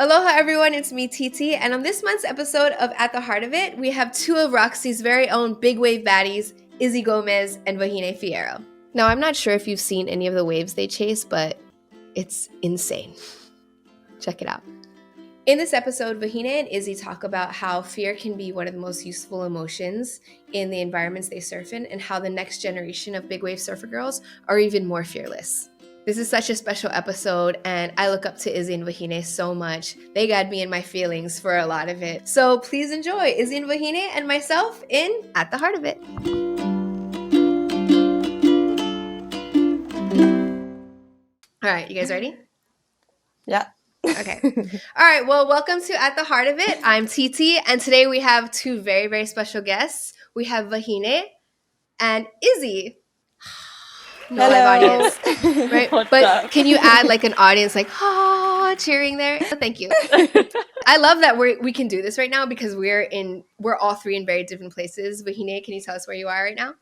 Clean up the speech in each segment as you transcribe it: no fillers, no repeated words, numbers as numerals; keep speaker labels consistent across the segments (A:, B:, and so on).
A: Aloha everyone, it's me Titi, and on this month's episode of At the Heart of It, we have two of Roxy's very own big wave baddies, Izzi Gomez and Vahine Fierro. Now, I'm not sure if you've seen any of the waves they chase, but it's insane. Check it out. In this episode, Vahine and Izzi talk about how fear can be one of the most useful emotions in the environments they surf in, and how the next generation of big wave surfer girls are even more fearless. This is such a special episode, and I look up to Izzi and Vahine so much. They got me in my feelings for a lot of it. So please enjoy Izzi and Vahine and myself in At the Heart of It. All right, you guys ready?
B: Yeah.
A: Okay. All right, well, welcome to At the Heart of It. I'm Titi, and today we have two very, very special guests. We have Vahine and Izzi. No live audience, right?
C: What's
A: but
C: up?
A: Can you add like an audience, like cheering there? Thank you. I love that we can do this right now because we're all three in very different places. Vahine, can you tell us where you are right now?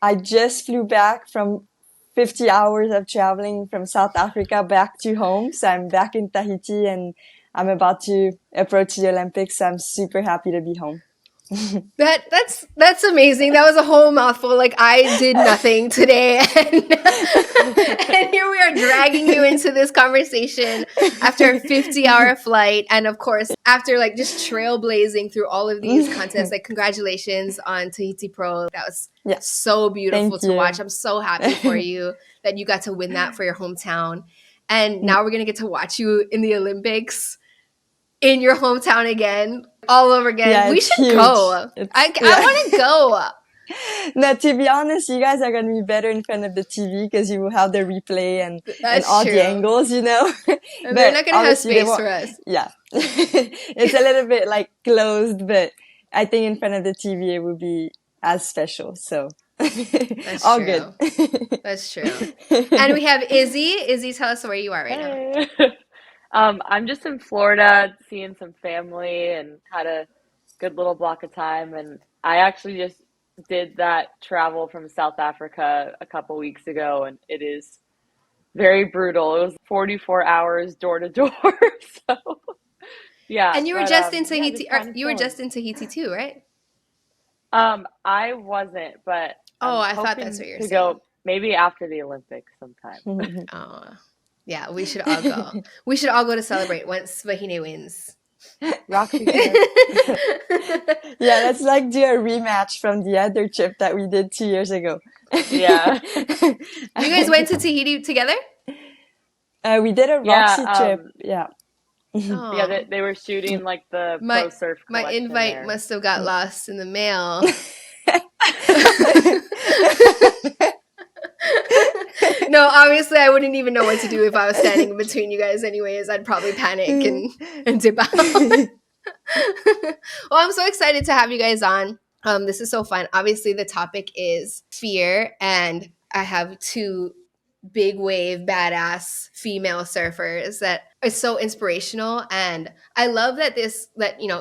B: I just flew back from 50 hours of traveling from South Africa back to home. So I'm back in Tahiti and I'm about to approach the Olympics. So I'm super happy to be home.
A: That's amazing. That was a whole mouthful. Like, I did nothing today, and here we are dragging you into this conversation after a 50-hour flight, and of course after like just trailblazing through all of these contests. Like, congratulations on Tahiti Pro. That was so beautiful to watch. I'm so happy for you that you got to win that for your hometown, and now we're gonna get to watch you in the Olympics in your hometown again, all over again.
B: Yeah,
A: we should
B: huge.
A: go. I want to go.
B: No, to be honest, you guys are going to be better in front of the TV because you will have the replay and all the angles, you know.
A: And they're not going to have space for us.
B: Yeah. It's a little bit like closed, but I think in front of the TV it will be as special. So
A: that's
B: all
A: true.
B: Good.
A: That's true. And we have Izzi. Izzi, tell us where you are right now.
C: I'm just in Florida seeing some family and had a good little block of time. And I actually just did that travel from South Africa a couple weeks ago, and it is very brutal. It was 44 hours door to door. So, yeah.
A: And you were just in Tahiti. You were just in Tahiti too, right?
C: I wasn't, but
A: I thought that's what you're saying.
C: Go maybe after the Olympics sometime.
A: Yeah, we should all go. We should all go to celebrate once Vahine wins.
C: Roxy.
B: Yeah, let's like do a rematch from the other trip that we did 2 years ago.
C: Yeah.
A: You guys went to Tahiti together?
B: We did a Roxy trip. Yeah.
A: Oh.
C: Yeah, they were shooting like the pro surf collection.
A: My invite must have got lost in the mail. No, obviously I wouldn't even know what to do if I was standing in between you guys anyways. I'd probably panic and dip out. Well, I'm so excited to have you guys on. This is so fun. Obviously the topic is fear, and I have two big wave badass female surfers that are so inspirational, and I love that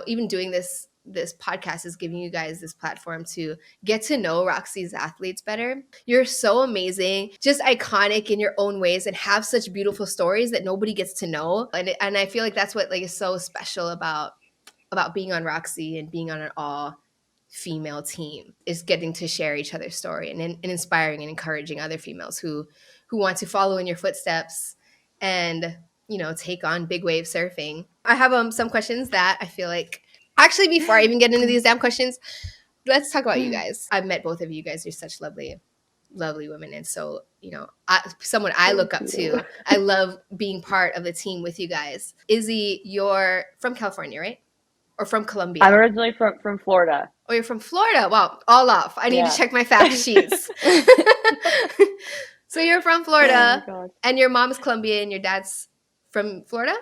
A: even doing this podcast is giving you guys this platform to get to know Roxy's athletes better. You're so amazing, just iconic in your own ways, and have such beautiful stories that nobody gets to know. And I feel like that's what is so special about being on Roxy and being on an all female team, is getting to share each other's story and inspiring and encouraging other females who want to follow in your footsteps and take on big wave surfing. I have some questions that I feel like, actually, before I even get into these damn questions, let's talk about you guys. I've met both of you guys. You're such lovely women, and so someone I look up to. I love being part of the team with you guys. Izzi, you're from California, right? Or from Colombia?
C: I'm originally from Florida.
A: Oh, you're from Florida. Wow, all off. I need to check my fact sheets. So you're from Florida, and your mom's Colombian, your dad's from Florida?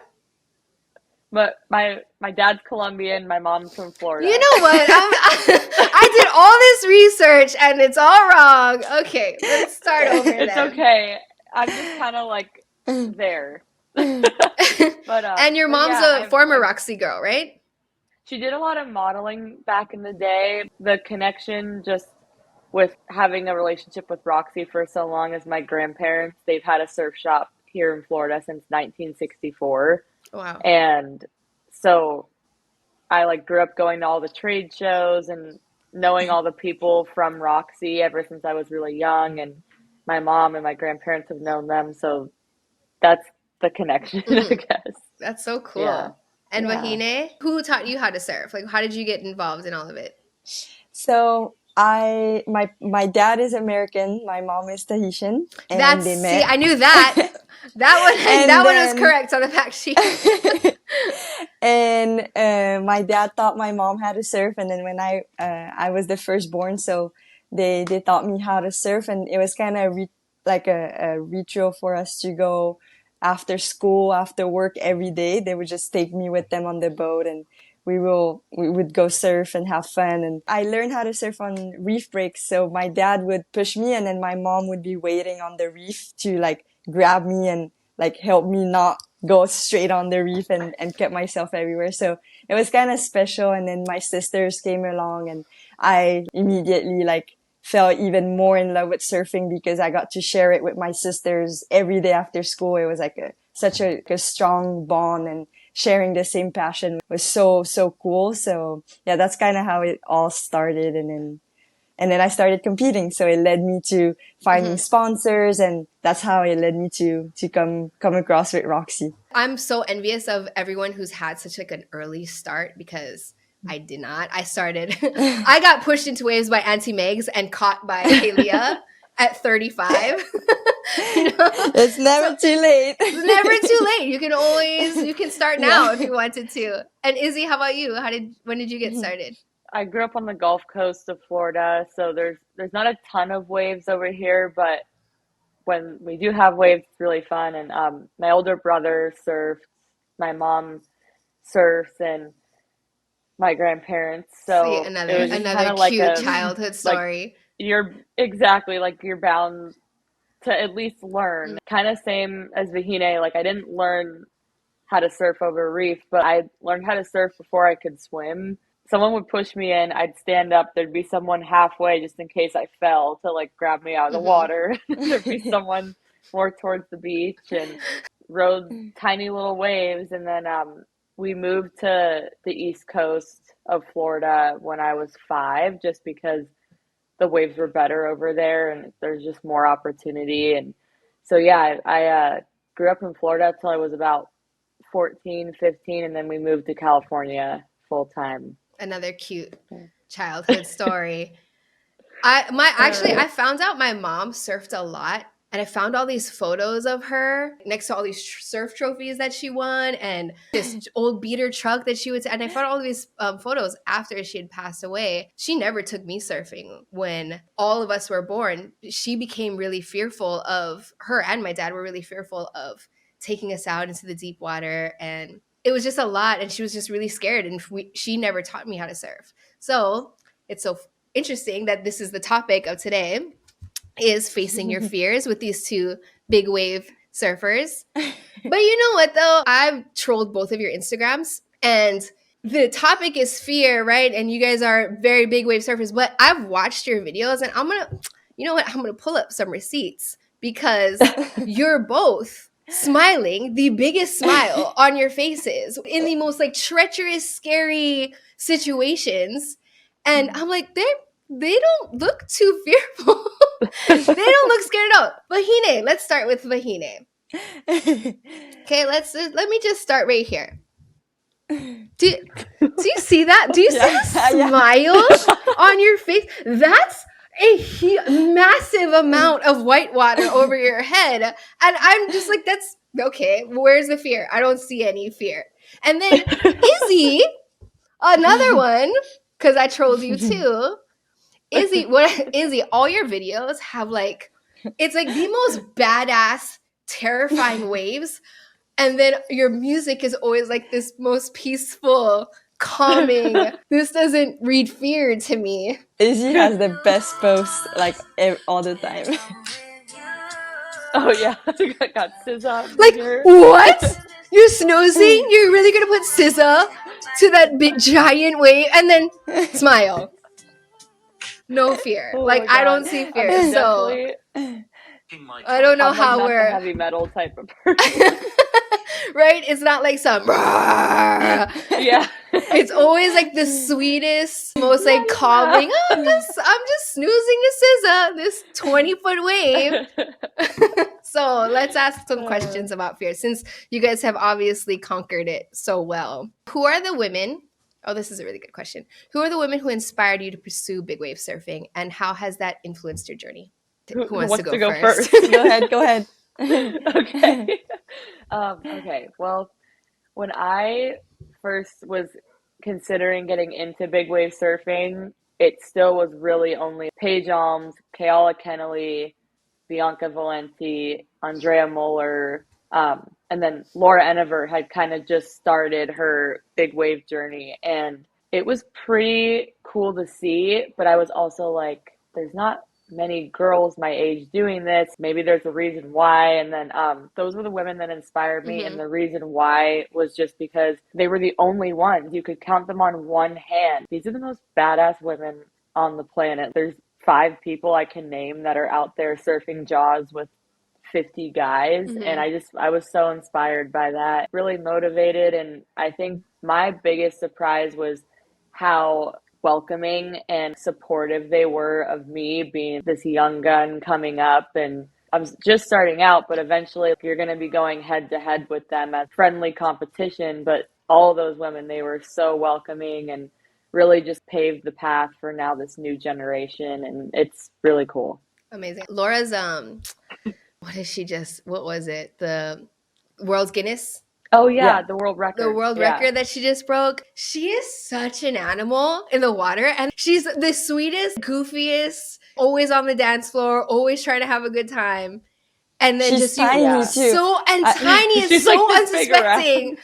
C: But my dad's Colombian, my mom's from Florida.
A: You know what? I did all this research and it's all wrong. Okay, let's start over then.
C: It's okay. I'm just kind of like there. But
A: and your mom's a former Roxy girl, right?
C: She did a lot of modeling back in the day. The connection just with having a relationship with Roxy for so long as my grandparents, they've had a surf shop here in Florida since 1964.
A: Wow.
C: And so I like grew up going to all the trade shows and knowing all the people from Roxy ever since I was really young, and my mom and my grandparents have known them, so that's the connection, I guess.
A: That's so cool.
C: Yeah.
A: And
B: Yeah.
A: Vahine, who taught you how to surf? Like, how did you get involved in all of it?
B: So my dad is American, my mom is Tahitian, and they met.
A: See, I knew that. That one was correct on the fact sheet.
B: And my dad taught my mom how to surf, and then when I was the firstborn, so they taught me how to surf, and it was kind of like a ritual for us to go after school, after work every day. They would just take me with them on the boat, and we would go surf and have fun. And I learned how to surf on reef breaks. So my dad would push me, and then my mom would be waiting on the reef to like grab me and like help me not go straight on the reef and get myself everywhere. So it was kind of special. And then my sisters came along, and I immediately like fell even more in love with surfing because I got to share it with my sisters every day after school. It was like such a strong bond, and sharing the same passion was so cool. So yeah, that's kind of how it all started. And then I started competing. So it led me to finding sponsors, and that's how it led me to come across with Roxy.
A: I'm so envious of everyone who's had such like an early start, because I did not. I got pushed into waves by Auntie Megs and caught by Halia at 35. You know?
B: It's never too late.
A: It's never too late. You can start now if you wanted to. And Izzy, how about you? When did you get started?
C: I grew up on the Gulf Coast of Florida, so there's not a ton of waves over here, but when we do have waves, it's really fun. And my older brother surfs, my mom surfs, and my grandparents. So
A: See, another cute childhood story.
C: You're bound to at least learn. Kind of same as Vahine. Like, I didn't learn how to surf over a reef, but I learned how to surf before I could swim. Someone would push me in, I'd stand up, there'd be someone halfway just in case I fell to like grab me out of the water. There'd be someone more towards the beach, and rode tiny little waves. And then we moved to the East Coast of Florida when I was 5, just because the waves were better over there and there's just more opportunity. And so yeah, I grew up in Florida till I was about 14, 15, and then we moved to California full time.
A: Another cute childhood story. I found out my mom surfed a lot, and I found all these photos of her next to all these surf trophies that she won, and this old beater truck that she would. And I found all these photos after she had passed away. She never took me surfing when all of us were born. She became really fearful of her, and my dad were really fearful of taking us out into the deep water, and it was just a lot, and she was just really scared, and she never taught me how to surf. So it's so interesting that this is the topic of today, is facing your fears with these two big wave surfers. But you know what, though? I've trolled both of your Instagrams, and the topic is fear, right? And you guys are very big wave surfers, but I've watched your videos, and I'm going to pull up some receipts, because you're both smiling, the biggest smile on your faces in the most like treacherous, scary situations. And I'm like, they don't look too fearful. They don't look scared at all. Vahine, let's start with Vahine. Okay, let me just start right here. Do you see that? Do you see the smile on your face? That's a massive amount of white water over your head. And I'm just like, that's okay. Where's the fear? I don't see any fear. And then Izzy, another one, because I trolled you too. Izzy, all your videos have like, it's like the most badass, terrifying waves. And then your music is always like this most peaceful, calming. This doesn't read fear to me.
B: Izzy has the best post like all the time.
C: Oh yeah, I got SZA.
A: Like what? You're snoozing? You're really gonna put SZA to that big giant wave and then smile? No fear.
C: Oh
A: like I don't see fear. So I don't know
C: I'm like
A: how
C: not the
A: we're
C: heavy metal type of person.
A: right. It's not like some.
C: Yeah.
A: It's always like the sweetest, most like
C: Yeah,
A: calming.
C: yeah.
A: Oh, I'm just snoozing this 20-foot wave. So let's ask some questions about fear, since you guys have obviously conquered it so well. Who are the women? Oh, this is a really good question. Who are the women who inspired you to pursue big wave surfing, and how has that influenced your journey? Who wants to go first?
B: Go ahead.
C: Okay. Okay. Well, when I first was considering getting into big wave surfing, it still was really only Paige Alms, Keala Kennelly, Bianca Valenti, Andrea Muller, and then Laura Enever had kind of just started her big wave journey. And it was pretty cool to see, but I was also like, there's not many girls my age doing this. Maybe there's a reason why. And then those were the women that inspired me. And the reason why was just because they were the only ones. You could count them on one hand. These are the most badass women on the planet. There's 5 people I can name that are out there surfing Jaws with 50 guys. And I was so inspired by that, really motivated. And I think my biggest surprise was how welcoming and supportive they were of me being this young gun coming up. And I was just starting out, but eventually you're going to be going head to head with them as friendly competition. But all those women, they were so welcoming and really just paved the path for now this new generation, and it's really cool.
A: Amazing. Laura's what was it? The World's Guinness?
C: Oh yeah, the world record.
A: The world record that she just broke. She is such an animal in the water, and she's the sweetest, goofiest, always on the dance floor, always trying to have a good time. And then
B: she's tiny too.
A: Tiny and so like unsuspecting.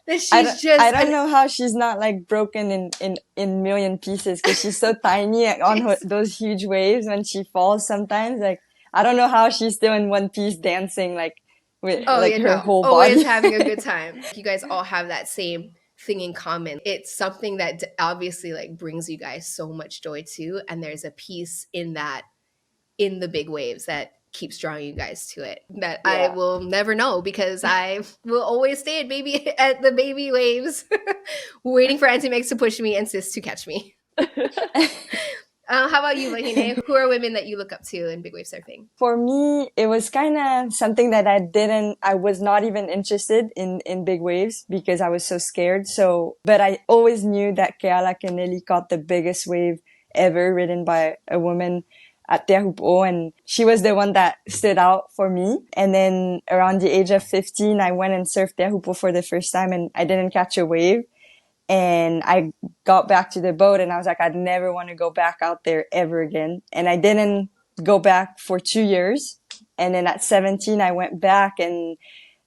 B: I don't know how she's not like broken in million pieces, because she's so tiny on those huge waves when she falls sometimes. Like, I don't know how she's still in one piece dancing like with her whole body.
A: Always having a good time. You guys all have that same thing in common. It's something that obviously like brings you guys so much joy too. And there's a piece in that, in the big waves, that keeps drawing you guys to it, that I will never know, because I will always stay at the baby waves waiting for Auntie Megs to push me and Sis to catch me. How about you, Vahine? Who are women that you look up to in big wave surfing?
B: For me, it was kind of something that I was not even interested in big waves because I was so scared. But I always knew that Keala Kennelly caught the biggest wave ever ridden by a woman at Teahupo'o, and she was the one that stood out for me. And then around the age of 15, I went and surfed Teahupo'o for the first time, and I didn't catch a wave. And I got back to the boat and I was like, I'd never want to go back out there ever again. And I didn't go back for 2 years. And then at 17, I went back, and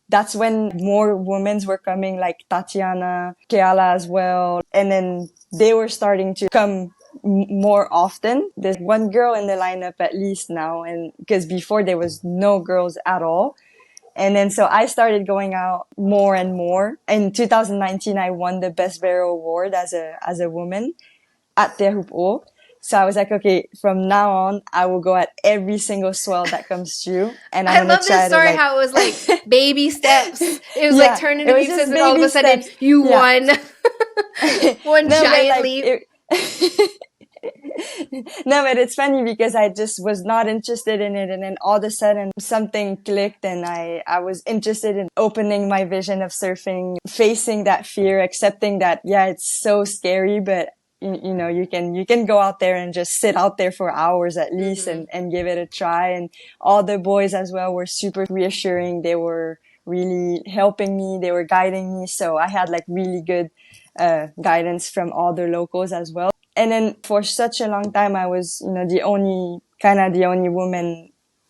B: that's when more women were coming, like Tatiana, Keala as well. And then they were starting to come more often. There's one girl in the lineup at least now, and because before there was no girls at all. And then so I started going out more and more. In 2019, I won the Best Barrel Award as a woman at Teahupo'o. So I was like, okay, from now on, I will go at every single swell that comes through. And
A: I love this story, how it was like baby steps. It was like turned into baby steps, and all of a sudden you won one giant leap.
B: No, but it's funny because I just was not interested in it. And then all of a sudden something clicked, and I was interested in opening my vision of surfing, facing that fear, accepting that, yeah, it's so scary, but you know, you can go out there and just sit out there for hours at least and give it a try. And all the boys as well were super reassuring. They were really helping me. They were guiding me. So I had like really good guidance from all the locals as well. And then for such a long time, I was, you know, the only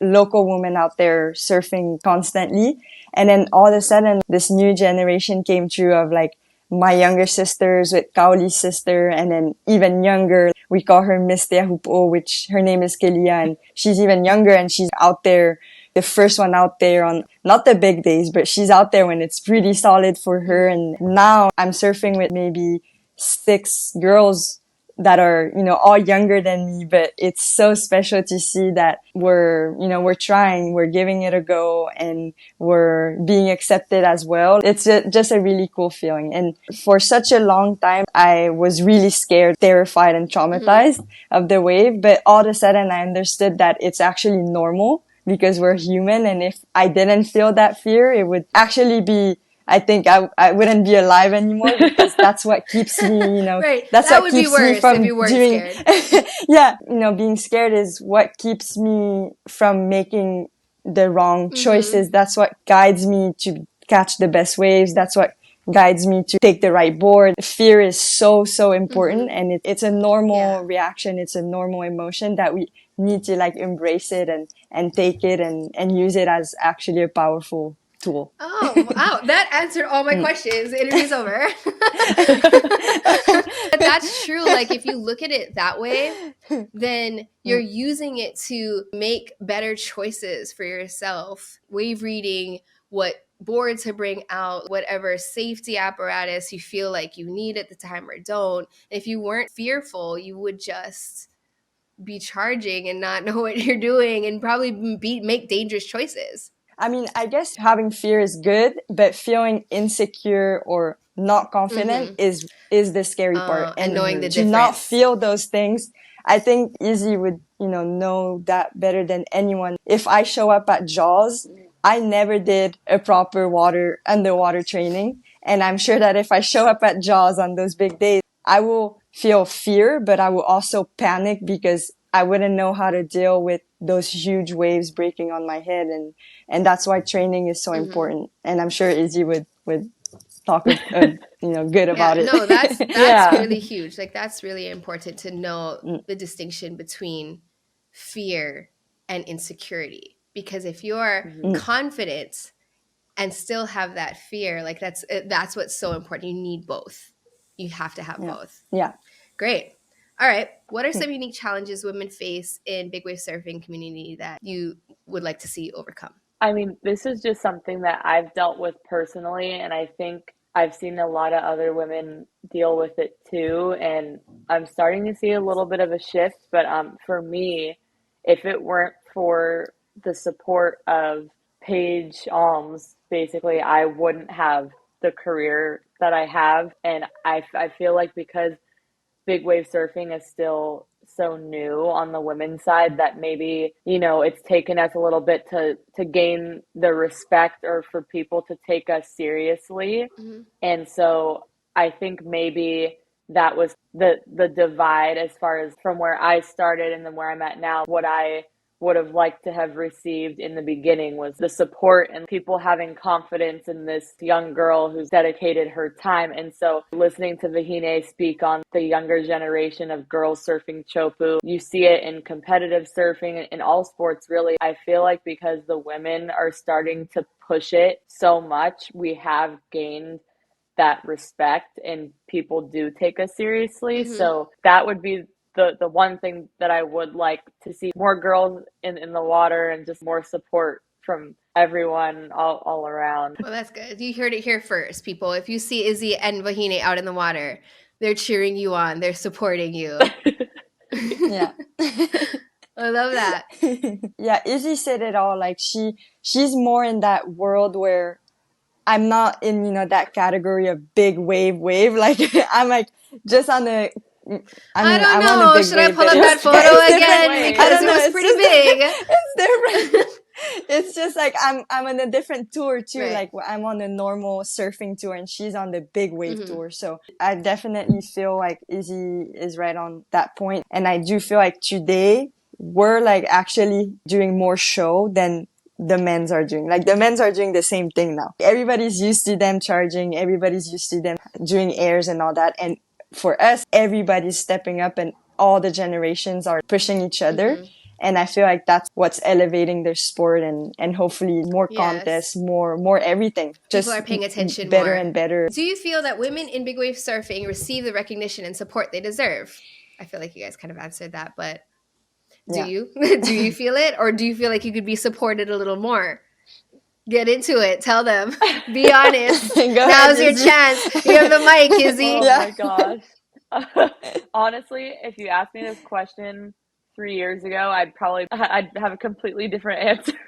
B: local woman out there surfing constantly. And then all of a sudden, this new generation came through of like my younger sisters with Kauli's sister, and then even younger, we call her Miss Teahupo'o, which her name is Kelia, and she's even younger, and she's out there, the first one out there on not the big days, but she's out there when it's pretty solid for her. And now I'm surfing with maybe 6 girls that are, all younger than me, but it's so special to see that we're trying, we're giving it a go, and we're being accepted as well. It's just a really cool feeling. And for such a long time, I was really scared, terrified, and traumatized of the wave. But all of a sudden, I understood that it's actually normal because we're human. And if I didn't feel that fear, it would actually be, I think I wouldn't be alive anymore, because that's what keeps me,
A: Right.
B: that's
A: That
B: what
A: would be
B: keeps me
A: worse
B: from
A: if you weren't
B: doing,
A: scared.
B: yeah, being scared is what keeps me from making the wrong choices. That's what guides me to catch the best waves. That's what guides me to take the right board. Fear is so, so important, and it's a normal reaction. It's a normal emotion that we need to like embrace it and take it and use it as actually a powerful tool.
A: Oh, wow. That answered all my questions. The interview's over. But that's true. Like, if you look at it that way, then you're using it to make better choices for yourself. Wave reading, what board to bring out, whatever safety apparatus you feel like you need at the time or don't. And if you weren't fearful, you would just be charging and not know what you're doing and probably make dangerous choices.
B: I mean, I guess having fear is good, but feeling insecure or not confident is the scary part.
A: And knowing the
B: to
A: difference.
B: not feel those things, I think Izzy would, know that better than anyone. If I show up at Jaws, I never did a proper underwater training. And I'm sure that if I show up at Jaws on those big days, I will feel fear, but I will also panic because I wouldn't know how to deal with those huge waves breaking on my head. And that's why training is so important. And I'm sure Izzy would talk, good about it.
A: No, that's really huge. Like, that's really important to know the distinction between fear and insecurity. Because if you're confident and still have that fear, like that's what's so important. You need both. You have to have both.
B: Yeah.
A: Great. All right. What are some unique challenges women face in big wave surfing community that you would like to see overcome?
C: I mean, this is just something that I've dealt with personally, and I think I've seen a lot of other women deal with it too, and I'm starting to see a little bit of a shift, but for me, if it weren't for the support of Paige Alms, basically, I wouldn't have the career that I have, and I feel like because big wave surfing is still so new on the women's side that maybe, it's taken us a little bit to gain the respect or for people to take us seriously. And so I think maybe that was the divide as far as from where I started and then where I'm at now. What I would have liked to have received in the beginning was the support and people having confidence in this young girl who's dedicated her time. And so listening to Vahine speak on the younger generation of girls surfing Teahupo'o, you see it in competitive surfing, in all sports really. I feel like because the women are starting to push it so much, we have gained that respect and people do take us seriously. So that would be the one thing that I would like to see: more girls in the water and just more support from everyone all around.
A: Well, that's good. You heard it here first, people. If you see Izzy and Vahine out in the water, they're cheering you on. They're supporting you.
B: Yeah.
A: I love that.
B: Yeah, Izzy said it all. Like she's more in that world where I'm not in, that category of big wave. Like I'm like just on the
A: I don't know. Should I pull up that photo again? Because it was pretty big.
B: It's different. It's just like I'm on a different tour too.
A: Right.
B: Like I'm on the normal surfing tour and she's on the big wave tour. So I definitely feel like Izzy is right on that point. And I do feel like today we're like actually doing more show than the men's are doing. Like the men's are doing the same thing now. Everybody's used to them charging. Everybody's used to them doing airs and all that. And for us, everybody's stepping up and all the generations are pushing each other. And I feel like that's what's elevating their sport and hopefully more contests, more everything. Just
A: people are paying attention
B: better
A: more.
B: And better.
A: Do you feel that women in big wave surfing receive the recognition and support they deserve? I feel like you guys kind of answered that, but do you? Do you feel it? Or do you feel like you could be supported a little more? Get into it. Tell them. Be honest. Now's your chance. You have the mic, Izzy.
C: Oh my gosh. Honestly, if you asked me this question 3 years ago, I'd have a completely different answer.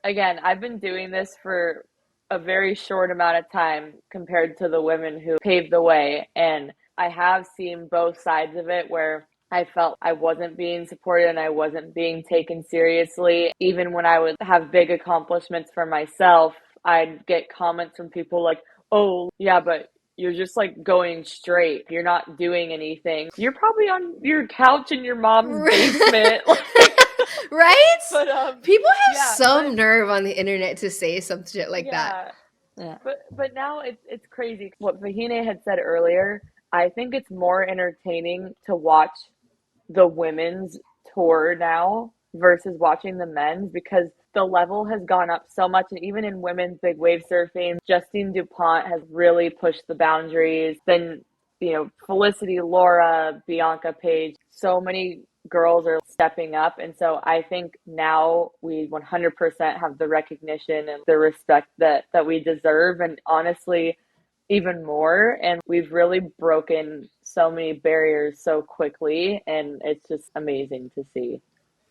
C: Again, I've been doing this for a very short amount of time compared to the women who paved the way, and I have seen both sides of it where I felt I wasn't being supported and I wasn't being taken seriously. Even when I would have big accomplishments for myself, I'd get comments from people like, "Oh, yeah, but you're just like going straight. You're not doing anything. You're probably on your couch in your mom's basement." Like,
A: Right?
C: but
A: People have
C: yeah,
A: some nerve on the internet to say some shit like that.
C: yeah.
B: Yeah.
C: But now it's crazy. What Vahine had said earlier, I think it's more entertaining to watch the women's tour now versus watching the men's because the level has gone up so much. And even in women's big wave surfing, Justine DuPont has really pushed the boundaries. Then, Felicity, Laura, Bianca Page, so many girls are stepping up. And so I think now we 100% have the recognition and the respect that we deserve. And honestly, even more, and we've really broken so many barriers so quickly, and it's just amazing to see.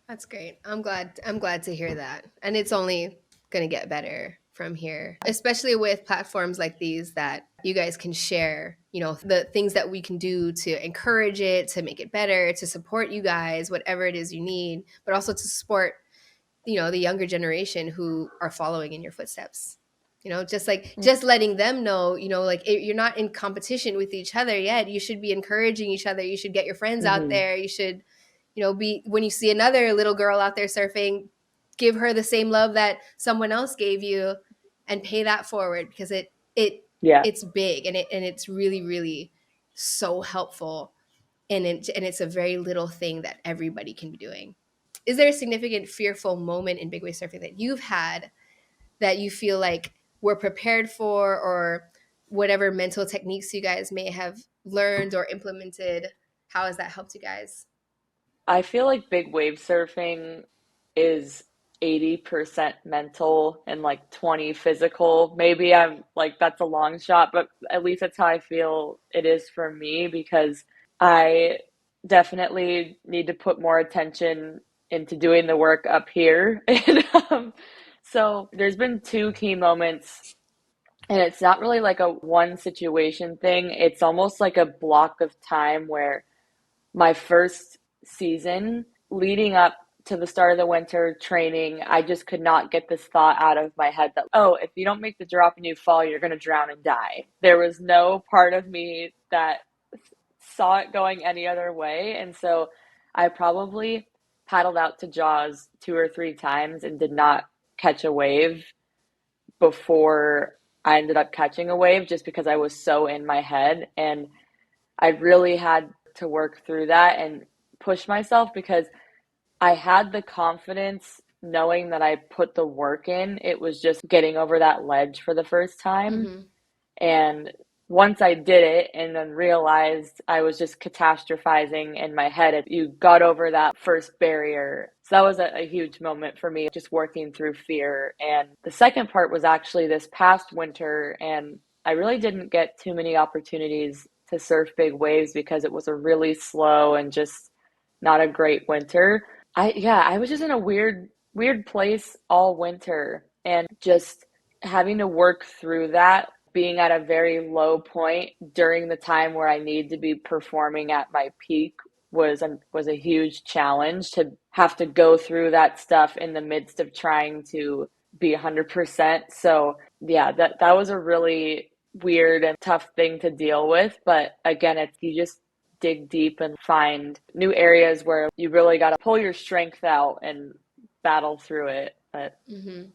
A: That's great. I'm glad to hear that. And it's only going to get better from here, especially with platforms like these that you guys can share, the things that we can do to encourage it, to make it better, to support you guys, whatever it is you need, but also to support, the younger generation who are following in your footsteps. Just letting them know, you're not in competition with each other yet. You should be encouraging each other. You should get your friends out there. You should, be, when you see another little girl out there surfing, give her the same love that someone else gave you and pay that forward, because it's big, and it's really, really so helpful. And it's a very little thing that everybody can be doing. Is there a significant fearful moment in big wave surfing that you've had that you feel like were prepared for, or whatever mental techniques you guys may have learned or implemented? How has that helped you guys?
C: I feel like big wave surfing is 80% mental and like 20 physical. Maybe I'm like, that's a long shot, but at least that's how I feel it is for me, because I definitely need to put more attention into doing the work up here. And so there's been two key moments, and it's not really like a one situation thing. It's almost like a block of time where my first season leading up to the start of the winter training, I just could not get this thought out of my head that, oh, if you don't make the drop and you fall, you're going to drown and die. There was no part of me that saw it going any other way. And so I probably paddled out to Jaws 2 or 3 times and did not catch a wave before I ended up catching a wave, just because I was so in my head. And I really had to work through that and push myself, because I had the confidence knowing that I put the work in. It was just getting over that ledge for the first time.
A: Mm-hmm.
C: And once I did it and then realized I was just catastrophizing in my head, you got over that first barrier. So that was a huge moment for me, just working through fear. And the second part was actually this past winter, and I really didn't get too many opportunities to surf big waves because it was a really slow and just not a great winter. I was just in a weird place all winter, and just having to work through that, being at a very low point during the time where I need to be performing at my peak was a huge challenge, to have to go through that stuff in the midst of trying to be 100%. So yeah, that was a really weird and tough thing to deal with. But again, it's, you just dig deep and find new areas where you really got to pull your strength out and battle through it. But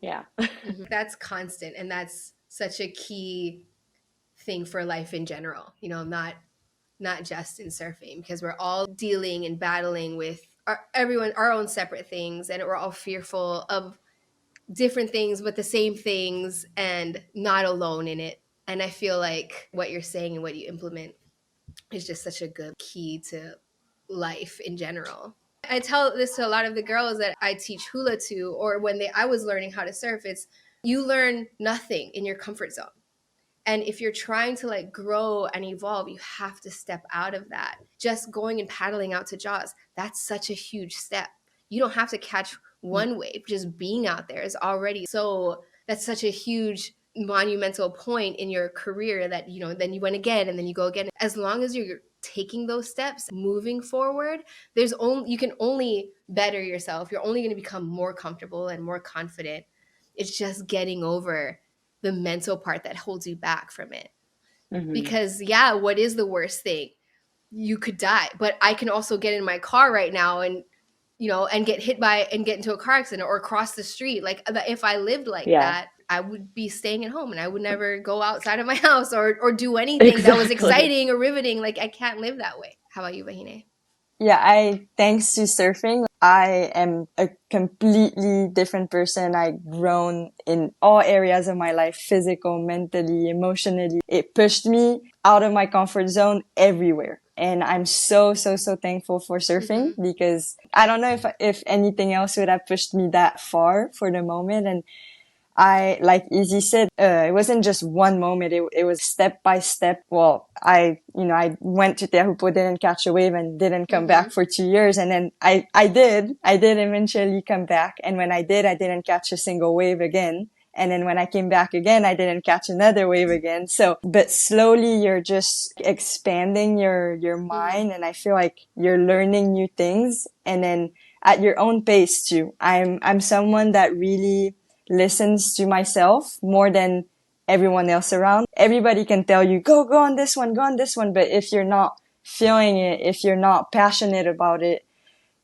C: yeah.
A: Mm-hmm. That's constant, and that's such a key thing for life in general, not just in surfing, because we're all dealing and battling with our own separate things, and we're all fearful of different things but the same things, and not alone in it. And I feel like what you're saying and what you implement is just such a good key to life in general. I tell this to a lot of the girls that I teach hula to, or when I was learning how to surf, it's, you learn nothing in your comfort zone. And if you're trying to like grow and evolve, you have to step out of that. Just going and paddling out to Jaws, that's such a huge step. You don't have to catch one wave. Just being out there is already so, that's such a huge monumental point in your career that, you know, then you went again and then you go again. As long as you're taking those steps, moving forward, you can only better yourself. You're only going to become more comfortable and more confident. It's just getting over the mental part that holds you back from it. Because what is the worst thing? You could die, but I can also get in my car right now and, you know, and get hit by and get into a car accident or cross the street. Like if I lived like that, I would be staying at home and I would never go outside of my house or do anything that was exciting or riveting. Like I can't live that way. How about you, Vahine?
B: Yeah, thanks to surfing, I am a completely different person. I've grown in all areas of my life, physical, mentally, emotionally. It pushed me out of my comfort zone everywhere. And I'm so thankful for surfing because I don't know if anything else would have pushed me that far for the moment. And like Izzy said, it wasn't just one moment. It was step by step. Well, I went to Teahupo'o, didn't catch a wave and didn't come back for 2 years. And then I did eventually come back. And when I did, I didn't catch a single wave again. And then when I came back again, I didn't catch another wave again. So, but slowly you're just expanding your mind. And I feel like you're learning new things and then at your own pace too. I'm someone that really listens to myself more than everyone else around. Everybody can tell you, go on this one, go on this one. But if you're not feeling it, if you're not passionate about it,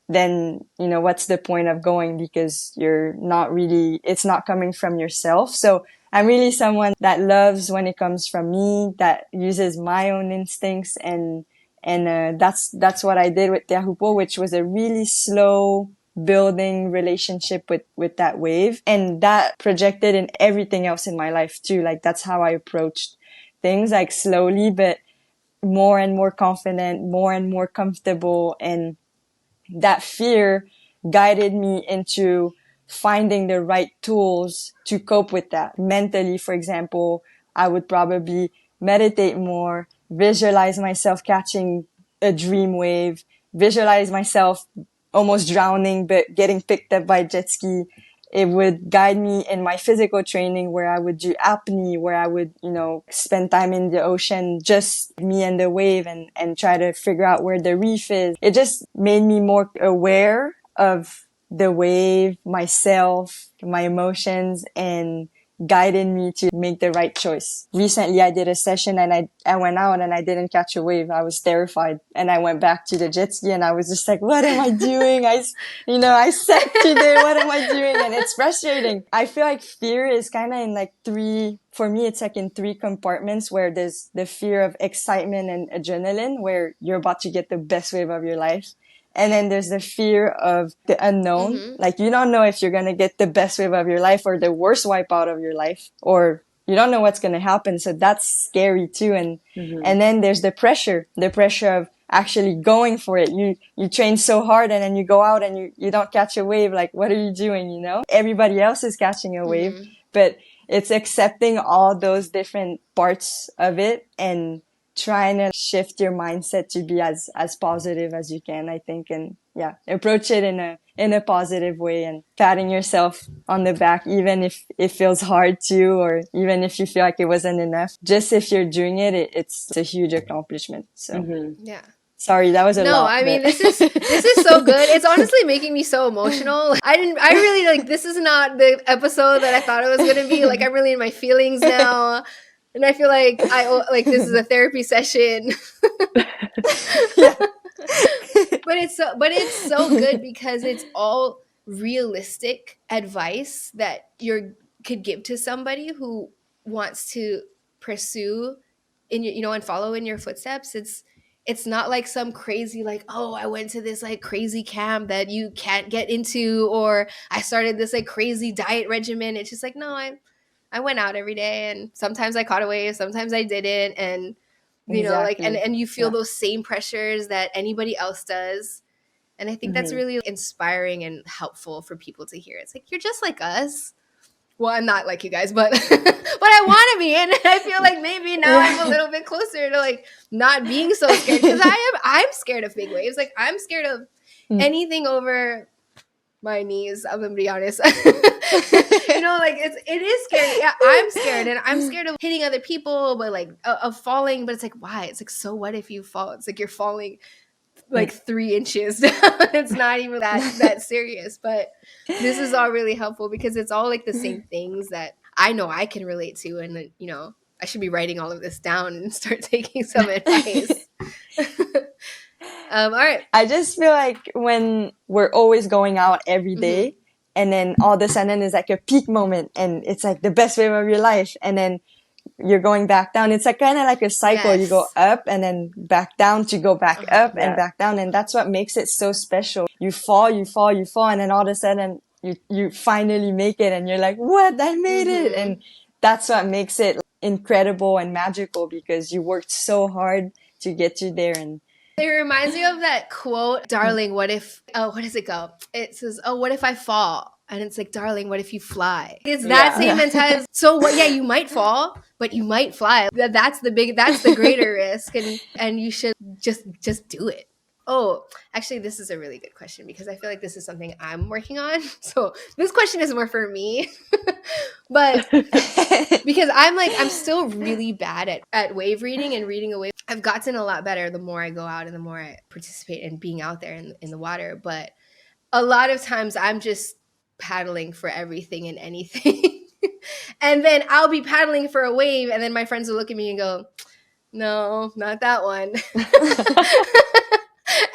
B: then, you know, what's the point of going? Because it's not coming from yourself. So I'm really someone that loves when it comes from me, that uses my own instincts. And that's what I did with Teahupo'o, which was a really slow building relationship with that wave. And that projected in everything else in my life too. Like that's how I approached things, like slowly, but more and more confident, more and more comfortable. And that fear guided me into finding the right tools to cope with that. Mentally, for example, I would probably meditate more, visualize myself catching a dream wave, visualize myself almost drowning, but getting picked up by jet ski. It would guide me in my physical training where I would do apnea, where I would, you know, spend time in the ocean, just me and the wave and try to figure out where the reef is. It just made me more aware of the wave, myself, my emotions, and guided me to make the right choice. Recently, I did a session and I went out and I didn't catch a wave. I was terrified and I went back to the jet ski and I was just like, what am I doing? I sat today. What am I doing? And it's frustrating. I feel like fear is kind of in like for me, it's like in three compartments where there's the fear of excitement and adrenaline where you're about to get the best wave of your life. And then there's the fear of the unknown. Like you don't know if you're going to get the best wave of your life or the worst wipeout of your life, or you don't know what's going to happen. So that's scary too. And then there's the pressure of actually going for it. You train so hard and then you go out and you don't catch a wave. Like, what are you doing? You know, everybody else is catching a wave, but it's accepting all those different parts of it and trying to shift your mindset to be as positive as you can, I think. And yeah, approach it in a positive way and patting yourself on the back, even if it feels hard to, or even if you feel like it wasn't enough. Just if you're doing it, it's a huge accomplishment. So
A: yeah.
B: Sorry, that was a lot.
A: No, I mean, this is so good. It's honestly making me so emotional. I really like, this is not the episode that I thought it was going to be. Like, I'm really in my feelings now. And I feel like this is a therapy session. But it's so good because it's all realistic advice that could give to somebody who wants to pursue and follow in your footsteps. It's not like some crazy, like, oh, I went to this like crazy camp that you can't get into, or I started this like crazy diet regimen. It's just like, no, I went out every day and sometimes I caught a wave, sometimes I didn't. And, you know, like, and you feel those same pressures that anybody else does. And I think that's really inspiring and helpful for people to hear. It's like, you're just like us. Well, I'm not like you guys, but I want to be. And I feel like maybe now I'm a little bit closer to like not being so scared, because I'm scared of big waves. Like I'm scared of anything over my knees, I'm gonna be honest. You know, like it is scary. Yeah, I'm scared, and I'm scared of hitting other people, but like of falling. But it's like, why? It's like, so what if you fall? It's like you're falling like 3 inches down. It's not even that serious. But this is all really helpful because it's all like the same things that I know I can relate to, and you know, I should be writing all of this down and start taking some advice. All right.
B: I just feel like when we're always going out every day, and then all of a sudden it's like a peak moment, and it's like the best wave of your life, and then you're going back down. It's like kind of like a cycle. You go up and then back down to go back up and back down. And that's what makes it so special. You fall, and then all of a sudden you finally make it, and you're like, what? I made it. And that's what makes it incredible and magical, because you worked so hard to get you there. And
A: it reminds me of that quote, darling, what if, what does it go? It says, oh, what if I fall? And it's like, darling, what if you fly? It's that same mentality. So what, yeah, you might fall, but you might fly. That's the greater risk. And you should just do it. Oh, actually, this is a really good question, because I feel like this is something I'm working on. So this question is more for me, but because I'm still really bad at wave reading and reading a wave. I've gotten a lot better the more I go out and the more I participate in being out there in the water. But a lot of times I'm just paddling for everything and anything. And then I'll be paddling for a wave, and then my friends will look at me and go, no, not that one.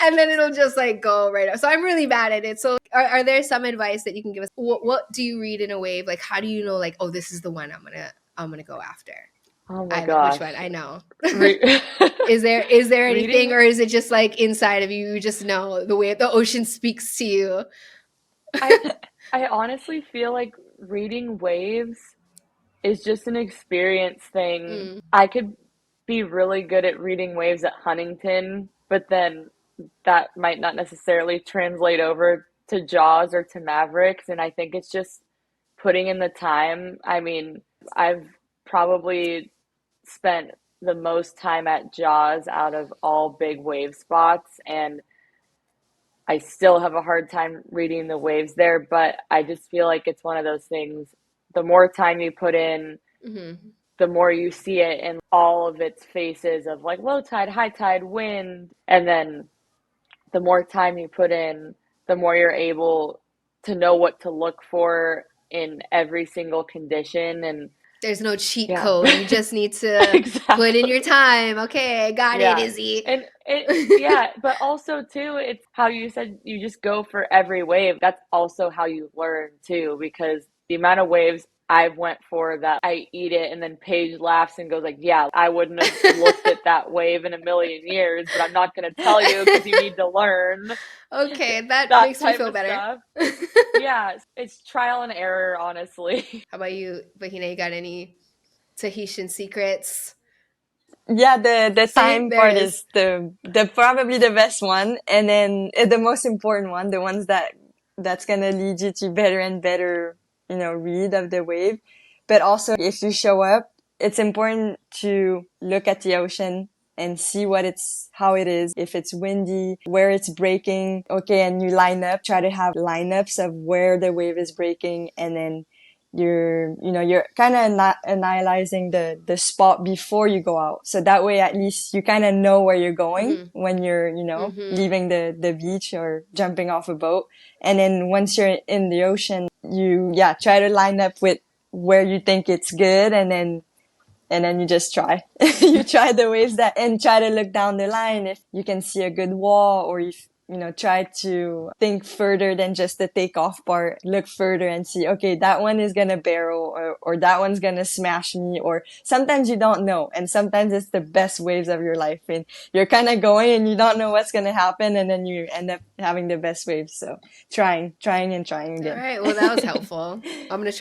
A: And then it'll just like go right up. So I'm really bad at it. So are there some advice that you can give us? What do you read in a wave? Like, how do you know, like, oh, this is the one I'm gonna go after?
C: Oh my gosh.
A: Which one? I know. Is there anything, or is it just like inside of you? You just know the way the ocean speaks to you.
C: I honestly feel like reading waves is just an experience thing. I could be really good at reading waves at Huntington, but then that might not necessarily translate over to Jaws or to Mavericks. And I think it's just putting in the time. I mean, I've probably spent the most time at Jaws out of all big wave spots, and I still have a hard time reading the waves there, but I just feel like it's one of those things. The more time you put in, the more you see it in all of its faces of like low tide, high tide, wind. And then the more time you put in, the more you're able to know what to look for in every single condition. And
A: there's no cheat code. You just need to put in your time. Okay, I got it, Izzy.
C: And but also too, it's how you said you just go for every wave. That's also how you learn too, because the amount of waves I've went for that I eat it, and then Paige laughs and goes like, yeah, I wouldn't have looked at that wave in a million years, but I'm not going to tell you because you need to learn.
A: Okay, that makes me feel better.
C: Yeah, it's trial and error, honestly.
A: How about you, Vahine? You got any Tahitian secrets?
B: Yeah, the time part is the probably the best one, and then the most important one, the ones that's gonna lead you to better and better, read of the wave. But also, if you show up, it's important to look at the ocean and see how it is. If it's windy, where it's breaking, okay, and you line up, try to have lineups of where the wave is breaking, and then you're kind of analyzing the spot before you go out. So that way, at least you kind of know where you're going when you're, leaving the beach or jumping off a boat. And then once you're in the ocean, you try to line up with where you think it's good, and then you just try. You try the waves and try to look down the line if you can see a good wall, or if try to think further than just the takeoff part. Look further and see, okay, that one is gonna barrel, or that one's gonna smash me, or sometimes you don't know, and sometimes it's the best waves of your life, and you're kind of going and you don't know what's gonna happen, and then you end up having the best waves. So trying and trying again.
A: All right, well, that was helpful. I'm gonna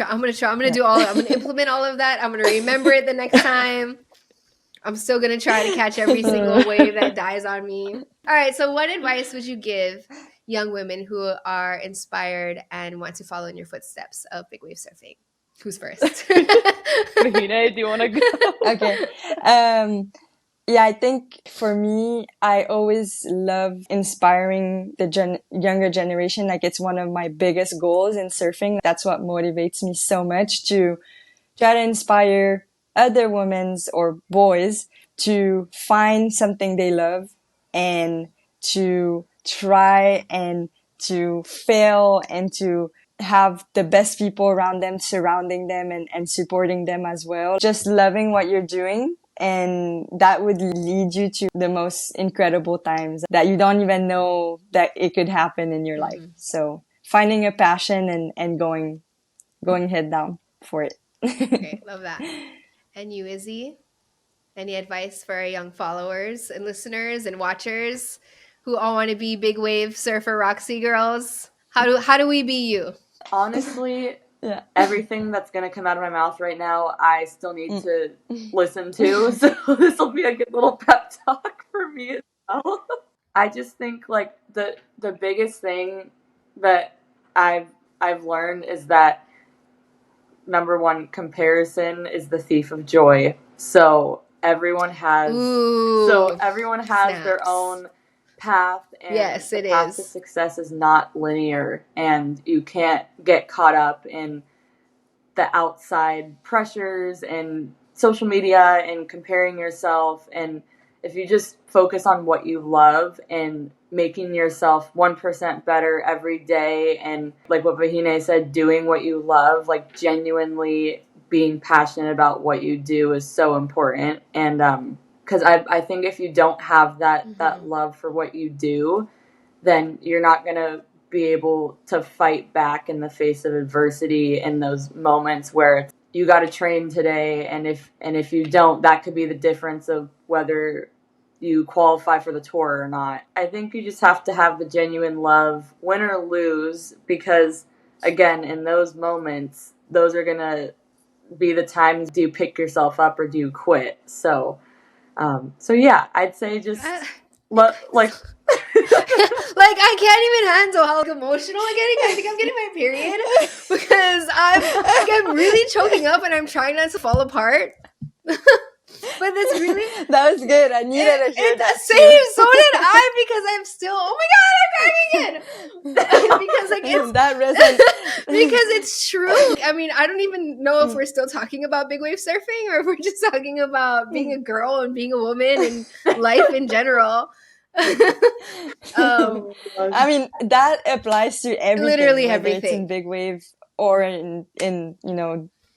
A: implement all of that. I'm gonna remember it the next time. I'm still going to try to catch every single wave that dies on me. All right, so what advice would you give young women who are inspired and want to follow in your footsteps of big wave surfing? Who's first?
C: Vahine, do you want to go?
B: Okay. Yeah, I think for me, I always love inspiring the younger generation. Like it's one of my biggest goals in surfing. That's what motivates me so much to try to inspire other women or boys to find something they love and to try and to fail and to have the best people around them surrounding them and supporting them as well. Just loving what you're doing. And that would lead you to the most incredible times that you don't even know that it could happen in your life. So finding a passion and going head down for it.
A: Okay, love that. And you, Izzy? Any advice for our young followers and listeners and watchers who all want to be big wave surfer Roxy girls? How do we be you?
C: Honestly,
B: Yeah.
C: everything that's going to come out of my mouth right now, I still need to listen to. So this will be a good little pep talk for me as well. I just think like the biggest thing that I've learned is that number one, comparison is the thief of joy. So everyone has
A: Snaps.
C: their own path, and
A: Yes,
C: the
A: it
C: path
A: is.
C: to success is not linear, and you can't get caught up in the outside pressures and social media and comparing yourself. And if you just focus on what you love and making yourself 1% better every day, and like what Vahine said, doing what you love, like genuinely being passionate about what you do is so important. And because I think if you don't have that love for what you do, then you're not going to be able to fight back in the face of adversity in those moments where you got to train today, and if you don't, that could be the difference of whether you qualify for the tour or not. I think you just have to have the genuine love, win or lose, because again, in those moments, those are going to be the times, do you pick yourself up or do you quit? So yeah, I'd say just like
A: like I can't even handle how emotional I'm getting. I think I'm getting my period because I'm really choking up and I'm trying not to fall apart. But that's really
B: That was good. I needed to hear that
A: same.
B: too.
A: So did I, because I'm still. Oh my god, I'm crying again. Because like it's
B: that resonates.
A: because it's true. I mean, I don't even know if we're still talking about big wave surfing or if we're just talking about being a girl and being a woman and life in general.
B: I mean, that applies to everything,
A: Literally
B: whether it's
A: everything.
B: in big wave or in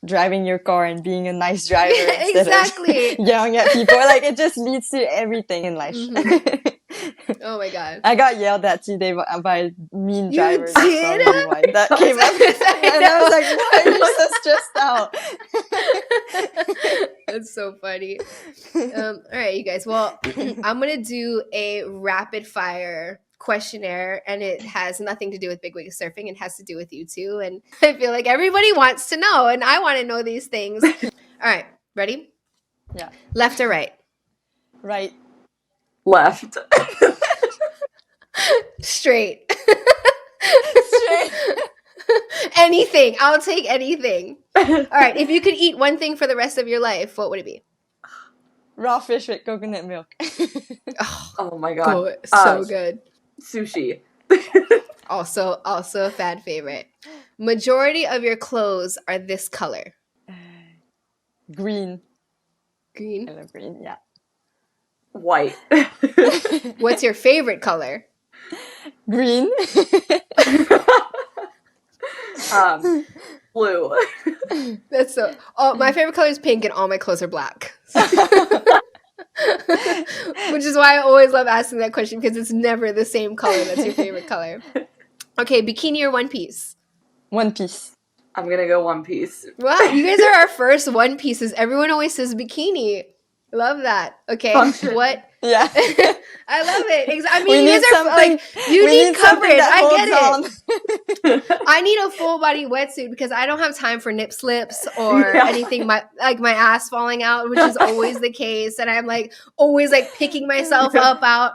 B: driving your car and being a nice driver instead
A: Exactly.
B: of yelling at people. Like it just leads to everything in life.
A: Oh my god.
B: I got yelled at today by mean
A: You
B: drivers.
A: did?
B: So why that came up. And I was like, why are you so stressed out?
A: That's so funny. All right, you guys. Well, I'm going to do a rapid fire questionnaire, and it has nothing to do with big wave surfing. It has to do with you too. And I feel like everybody wants to know, and I want to know these things. All right, ready?
B: Yeah.
A: Left or right?
B: Right.
C: left.
A: Straight.
B: Straight.
A: Anything. I'll take anything. All right, if you could eat one thing for the rest of your life, what would it be?
B: Raw fish with coconut milk.
C: Oh my god.
A: So good.
C: Sushi.
A: Also a fan favorite. Majority of your clothes are this color.
B: Green.
A: Green.
B: I love green, yeah.
C: White.
A: What's your favorite color?
B: Green.
C: Blue.
A: That's so. Oh, my favorite color is pink, and all my clothes are black. Which is why I always love asking that question, because it's never the same color that's your favorite color. Okay, bikini or one piece?
B: One piece.
C: I'm gonna go one piece.
A: Wow, you guys are our first one pieces. Everyone always says bikini. Love that. Okay,
C: Function.
A: what?
B: Yeah.
A: I love it. I
B: We
A: mean, you
B: need
A: guys are like, you need coverage. I get it. I need a full body wetsuit because I don't have time for nip slips or anything. My ass falling out, which is always the case, and I'm like always like picking myself up out.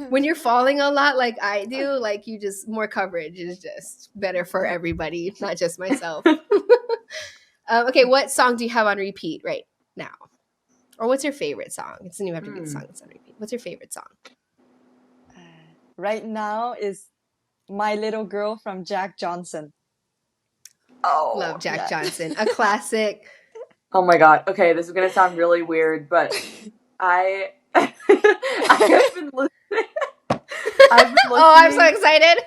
A: When you're falling a lot, like I do, like you just more coverage is just better for everybody, not just myself. All Okay, what song do you have on repeat right now? Or what's your favorite song? It doesn't even have to be the song that's on repeat. What's your favorite song?
B: Right now is My Little Girl from Jack Johnson.
A: Love Jack
B: yeah.
A: Johnson. A classic.
C: Oh my God. Okay, this is gonna sound really weird, but I I have been listening.
A: Oh, I'm so excited.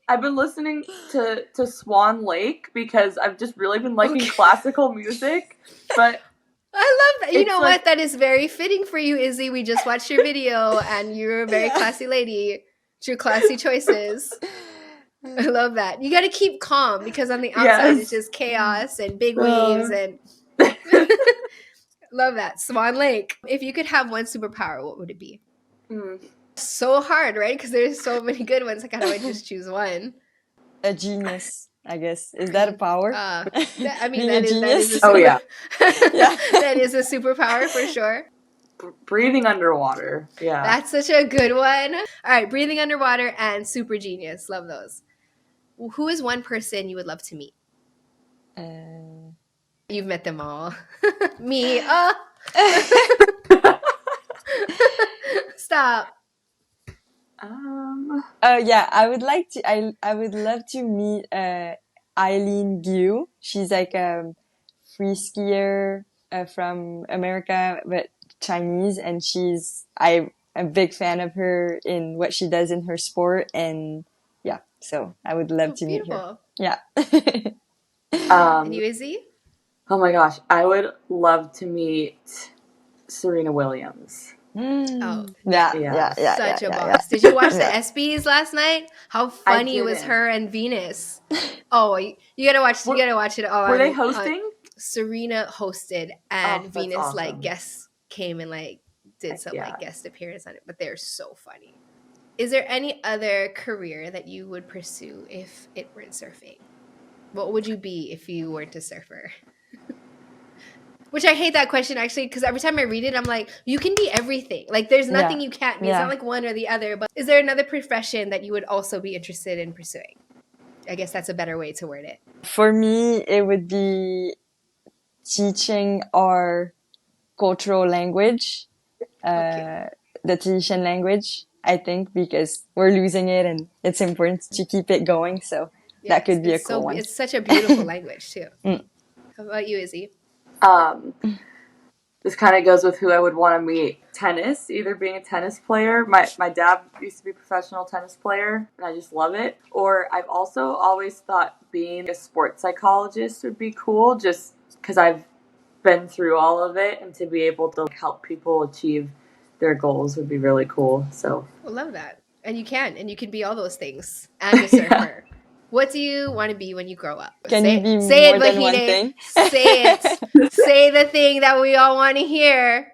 C: I've been listening to Swan Lake because I've just really been liking classical music. But
A: I love that. You know
C: like,
A: what? That is very fitting for you, Izzy. We just watched your video and you're a very classy lady. It's your classy choices. I love that. You got to keep calm because on the outside it's just chaos and big waves and love that. Swan Lake. If you could have one superpower, what would it be? So hard, right? Because there's so many good ones. Like, how do I just choose one?
B: A genius, I guess. Is that a power?
A: I mean,
B: Being
A: that
B: a
A: is
B: genius?
A: a super,
C: Oh, yeah.
A: That is a superpower for sure.
C: Breathing underwater. Yeah.
A: That's such a good one. All right, breathing underwater and super genius. Love those. Who is one person you would love to meet? You've met them all. Me. Stop.
B: Oh yeah, I would like to. I would love to meet Eileen Gu. She's like a free skier from America, but Chinese, and I'm a big fan of her in what she does in her sport, and yeah, so I would love to meet her. Yeah.
A: And you, Izzy?
C: Oh my gosh, I would love to meet Serena Williams.
A: Oh,
B: yeah.
A: Such a boss. Did you watch the ESPYs last night? How funny was
C: didn't.
A: her and Venus? Oh, you gotta watch. You gotta watch it all.
C: Were they hosting?
A: Serena hosted, and Venus
C: awesome.
A: like guests came and like did some like guest appearance on it. But they're so funny. Is there any other career that you would pursue if it weren't surfing? What would you be if you weren't a surfer? Which I hate that question actually, because every time I read it, I'm like, you can be everything. Like, there's nothing you can't be. It's not like one or the other. But is there another profession that you would also be interested in pursuing? I guess that's a better way to word it.
B: For me, it would be teaching our cultural language, the Tahitian language, I think, because we're losing it and it's important to keep it going. So that could be a cool one.
A: It's such a beautiful language too. How about you, Izzy?
C: This kind of goes with who I would want to meet. Tennis, either being a tennis player. My dad used to be a professional tennis player, and I just love it. Or I've also always thought being a sports psychologist would be cool, just because I've been through all of it, and to be able to help people achieve their goals would be really cool. So
A: I love that. And you can be all those things and a surfer. What do you want to be when you grow up?
B: Can you be
A: say
B: more
A: it,
B: than
A: Vahine.
B: one thing?
A: Say it. Say the thing that we all want to hear.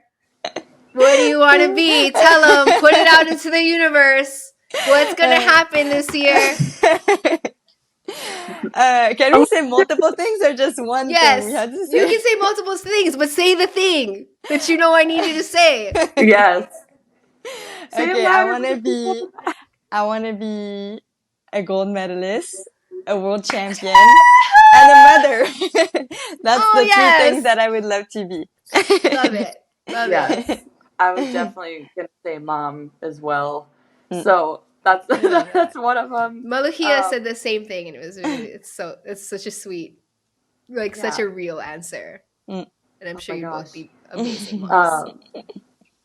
A: What do you want to be? Tell them. Put it out into the universe. What's going to happen this year?
B: Can we say multiple things or just one thing?
A: Yes. You can say multiple things, but say the thing that you know I need you to say.
C: Yes.
B: Okay, I want to be a gold medalist, a world champion, and a mother. That's the three things that I would love to be.
A: Love it. Love it.
C: I was definitely going to say mom as well. So that's one of them.
A: Maluhia said the same thing, and it's such a sweet, like such a real answer. And I'm sure you'd both be amazing moms.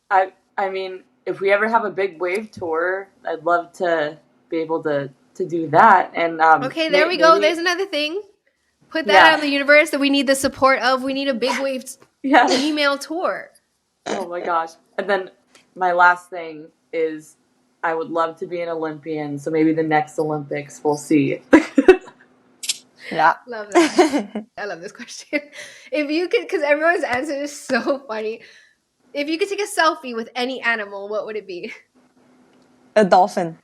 C: I mean, if we ever have a big wave tour, I'd love to be able to do that. And
A: okay, there we go. There's another thing. Put that out in the universe that we need the support of. We need a big wave email tour.
C: Oh my gosh. And then my last thing is I would love to be an Olympian. So maybe the next Olympics, we'll see.
B: Yeah.
A: Love that. I love this question. If you could, because everyone's answer is so funny. If you could take a selfie with any animal, what would it be?
B: A dolphin.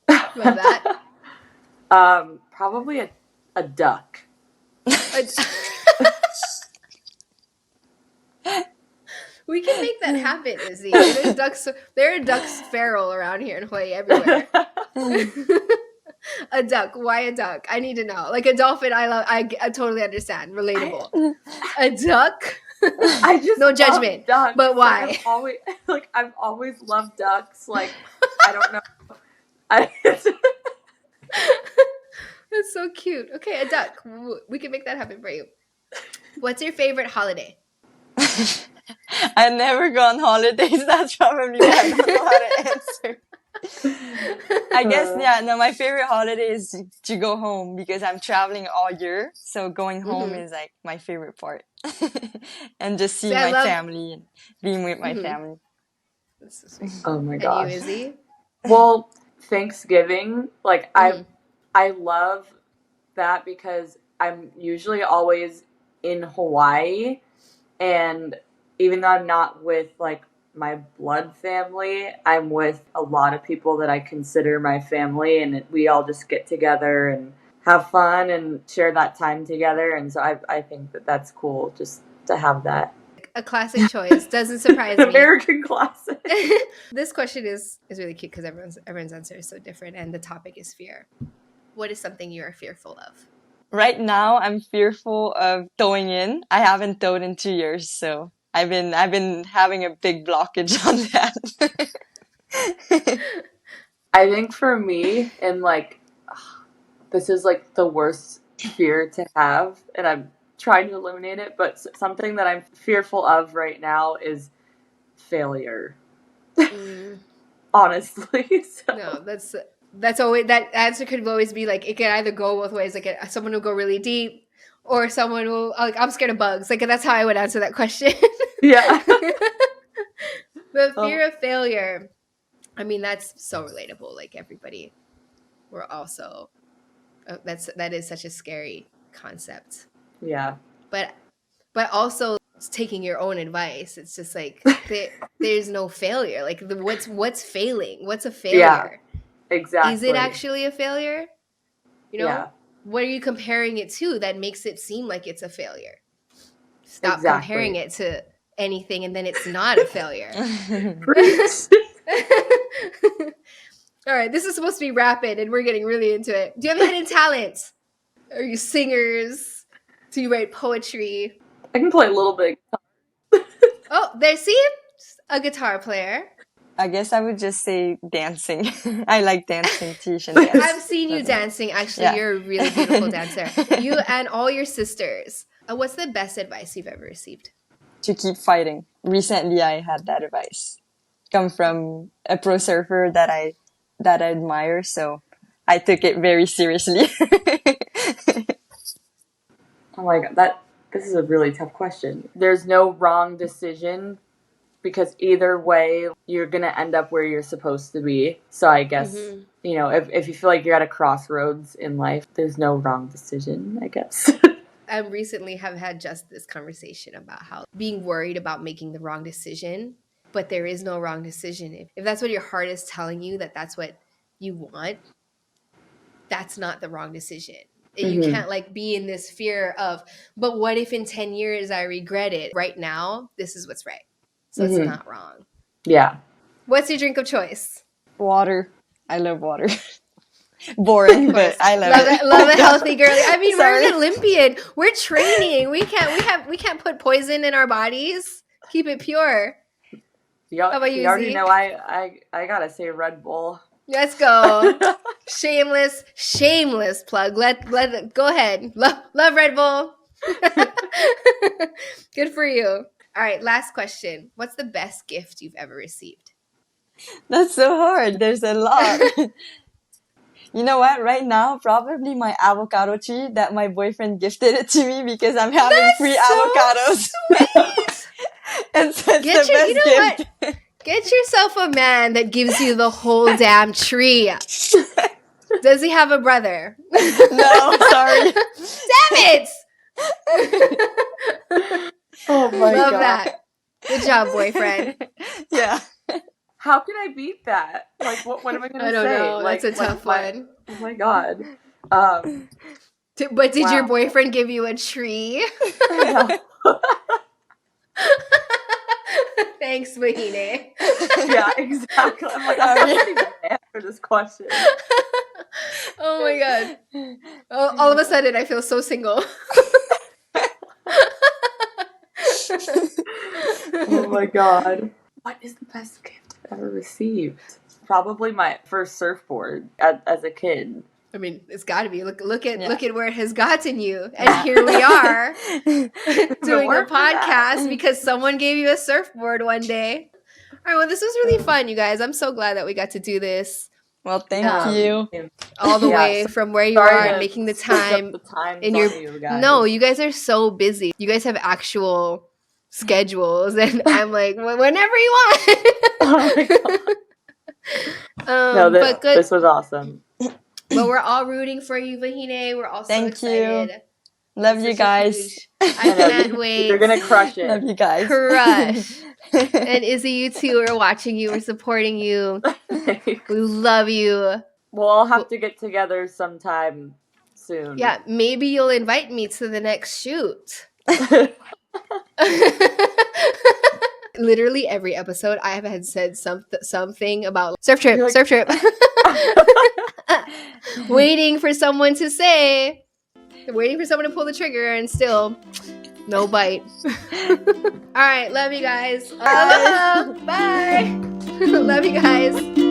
A: Love that.
C: Probably a duck.
A: We can make that happen, Izzy. There are ducks feral around here in Hawaii everywhere. A duck. Why a duck? I need to know. Like a dolphin, I totally understand. Relatable. A duck?
C: I just
A: no
C: love
A: judgment.
C: ducks.
A: But why?
C: I've always loved ducks. Like, I don't know.
A: That's so cute. Okay, a duck. We can make that happen for you. What's your favorite holiday?
B: I never go on holidays. That's probably why I don't know how to answer. I guess, my favorite holiday is to go home because I'm traveling all year. So going home is like my favorite part. And just seeing my family and being with my family.
A: That's so sweet.
C: Oh my
A: And
C: gosh.
A: you, Izzy?
C: Well, Thanksgiving, like I love that because I'm usually always in Hawaii, and even though I'm not with like my blood family, I'm with a lot of people that I consider my family, and we all just get together and have fun and share that time together. And so I think that that's cool just to have that.
A: A classic choice. Doesn't surprise me.
C: American classic.
A: This question is really cute because everyone's answer is so different, and the topic is fear. What is something you are fearful of?
B: Right now, I'm fearful of towing in. I haven't towed in 2 years, so I've been having a big blockage on that.
C: I think for me, and like, this is like the worst fear to have, and I'm trying to eliminate it, but something that I'm fearful of right now is failure. Honestly. So.
A: No, that's always, that answer could always be like, it can either go both ways. Like someone will go really deep, or someone will, like, I'm scared of bugs. Like that's how I would answer that question.
C: Yeah.
A: But fear of failure, I mean, that's so relatable. Like everybody, we're also, that is such a scary concept.
C: Yeah.
A: But also taking your own advice. It's just like there's no failure. Like what's failing? What's a failure?
C: Yeah, exactly.
A: Is it actually a failure? You know,
C: yeah.
A: What are you comparing it to that makes it seem like it's a failure? Stop comparing it to anything, and then it's not a failure. All right, this is supposed to be rapid, and we're getting really into it. Do you have hidden talents? Are you singers? Do you write poetry?
C: I can play a little bit.
A: Oh, there's a guitar player.
B: I guess I would just say dancing. I like dancing, teach and dance.
A: I've seen you dancing. Actually, you're a really beautiful dancer. You and all your sisters. What's the best advice you've ever received?
B: To keep fighting. Recently, I had that advice come from a pro surfer that I admire. So I took it very seriously.
C: Oh my God, this is a really tough question. There's no wrong decision because either way, you're going to end up where you're supposed to be. So I guess, if you feel like you're at a crossroads in life, there's no wrong decision, I guess.
A: I recently have had just this conversation about how being worried about making the wrong decision, but there is no wrong decision. If that's what your heart is telling you, that's what you want, that's not the wrong decision. You can't like be in this fear of, but what if in 10 years I regret it? Right now, this is what's right. So it's not wrong.
C: Yeah.
A: What's your drink of choice?
B: Water. I love water. Boring, but I love it.
A: Love a healthy girly. I mean, we're an Olympian. We're training. We can't put poison in our bodies. Keep it pure. How about you,
C: You already
A: Izzy?
C: know I gotta say Red Bull.
A: Let's go. Shameless plug. Let go ahead. Love Red Bull. Good for you. All right, last question. What's the best gift you've ever received?
B: That's so hard. There's a lot. You know what? Right now, probably my avocado tree that my boyfriend gifted it to me because I'm having free avocados.
A: Sweet.
B: And so it's the best gift.
A: What? Get yourself a man that gives you the whole damn tree. Does he have a brother?
B: No, sorry.
A: Damn it!
C: Oh my God.
A: Love that. Good job, boyfriend.
B: Yeah.
C: How can I beat that? Like, what am I going to say?
A: I don't know.
C: Like,
A: That's a tough one.
C: Oh my God.
A: But did your boyfriend give you a tree? Thanks, Vahine.
C: Yeah, exactly. I'm like, I'm not even answer this question.
A: Oh my god. All of a sudden, I feel so single.
C: Oh my god. What is the best gift I've ever received? Probably my first surfboard as a kid.
A: I mean, it's got to be. Look at where it has gotten you, and
B: Yeah.
A: here we are doing a
C: work for that.
A: podcast because someone gave you a surfboard one day. All right, well, this was really fun, you guys. I'm so glad that we got to do this
B: Well, thank you.
A: all the
C: Yeah,
A: way from where you
C: sorry
A: are
C: to
A: and making the
C: switch up
A: time.
C: the times
A: in
C: on
A: your
C: you guys.
A: No, you guys are so busy. You guys have actual schedules, and I'm like, whenever you want.
C: Oh my god.
A: But good.
C: This was awesome.
A: But we're all rooting for you, Vahine. We're all so
B: Thank
A: excited.
B: you. Love you guys.
A: I can't wait.
C: You're gonna crush it.
B: Love you guys.
A: Crush. And Izzy, you too. We're watching you. We're supporting you. We love you.
C: We'll all have to get together sometime soon.
A: Yeah, maybe you'll invite me to the next shoot. Literally every episode, I have had said something about surf trip,
C: You're like-
A: surf trip. Waiting for someone to say, waiting for someone to pull the trigger, and still no bite. All right, love you guys. Bye. Love you guys.